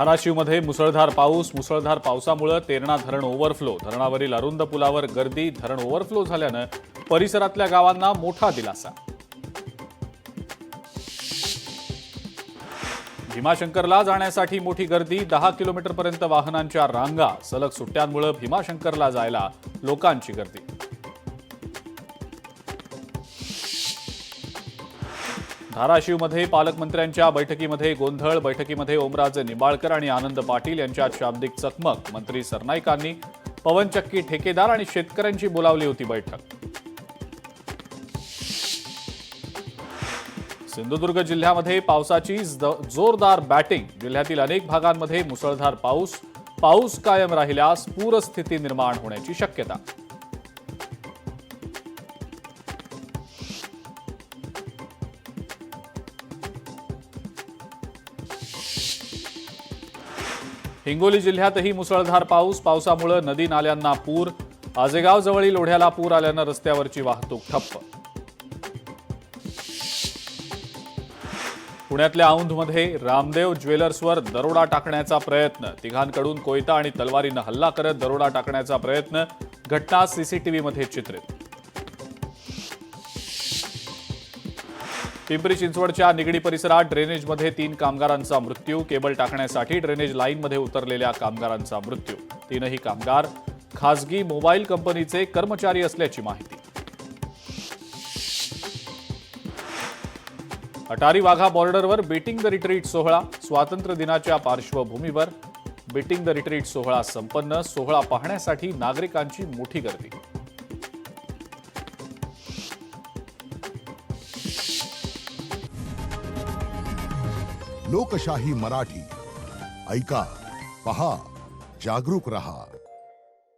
धाराशिवमध्ये मुसळधार पावसामुळे तेरणा धरण ओव्हरफ्लो, धरणावरील अरुंद पुलावर गर्दी, धरण ओव्हरफ्लो झाल्यानं परिसरातल्या गावांना मोठा दिलासा. भीमाशंकरला जाण्यासाठी मोठी गर्दी, 10 किलोमीटरपर्यंत वाहनांच्या रांगा, सलग सुट्ट्यांमुळे भीमाशंकरला जायला लोकांची गर्दी. धाराशिवमध्ये पालकमंत्र्यांच्या बैठकीमध्ये गोंधळ, बैठकीमध्ये ओमराजे निंबाळकर आणि आनंद पाटील यांच्यात शाब्दिक चकमक. मंत्री सरनाईकांनी पवनचक्की ठेकेदार आणि शेतकऱ्यांची बोलावली होती बैठक. सिंधुदुर्ग जिल्ह्यामध्ये पावसाची जोरदार बॅटिंग, जिल्ह्यातील अनेक भागांमध्ये मुसळधार पाऊस कायम राहिल्यास पूरस्थिती निर्माण होण्याची शक्यता. हिंगोली जिल्ह्यातही मुसळधार पावसामुळे नदी नाल्यांना पूर, आजेगाव जवळील ओढ्याला पूर आल्यानं रस्त्यावरची वाहतूक ठप्प. पुण्यातल्या औंधमध्ये रामदेव ज्वेलर्सवर दरोडा टाकण्याचा प्रयत्न, तिघांकडून कोयता आणि तलवारीनं हल्ला करत दरोडा टाकण्याचा प्रयत्न, घटना सीसीटीव्हीमध्ये चित्रित. पिंपरी चिंचवडच्या निगडी परिसरात ड्रेनेजमध्ये 3 कामगारांचा मृत्यू, केबल टाकण्यासाठी ड्रेनेज लाईनमध्ये उतरलेल्या कामगारांचा मृत्यू. 3ही कामगार खासगी मोबाईल कंपनीचे कर्मचारी असल्याची माहिती. अटारी वाघा बॉर्डरवर बीटिंग द रिट्रीट सोहळा, स्वातंत्र्य दिनाच्या पार्श्वभूमीवर बीटिंग द रिट्रीट सोहळा संपन्न, सोहळा पाहण्यासाठी नागरिकांची मोठी गर्दी. लोकशाही मराठी ऐका, पहा, जागरूक रहा.